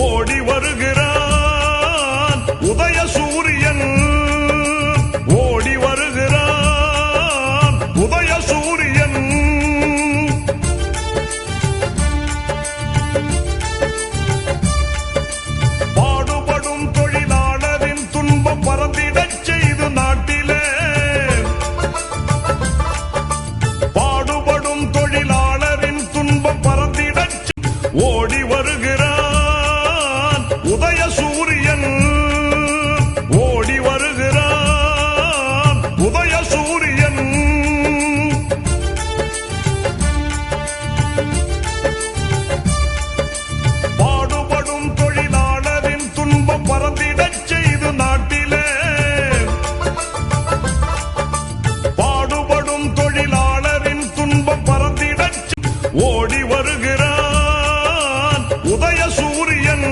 ஓடி வருகிறான் உதய சூரியன், ஓடி வருகிறான் உதய சூரியன். பாடுபடும் தொழிலாளரின் துன்பம் பறந்திடச் செய்து நாட்டிலே, பாடுபடும் தொழிலாளரின் துன்பம் பறந்திடச் ஓடி வருகிறான் உதய சூரியன், ஓடி வருகிறான் உதய சூரியன். பாடுபடும் தொழிலாளரின் துன்பம் பறந்திடச் செய்து நாட்டிலே, பாடுபடும் தொழிலாளரின் துன்பம் பறந்திடச் ஓடி வருகிறான் உதய சூரியன்.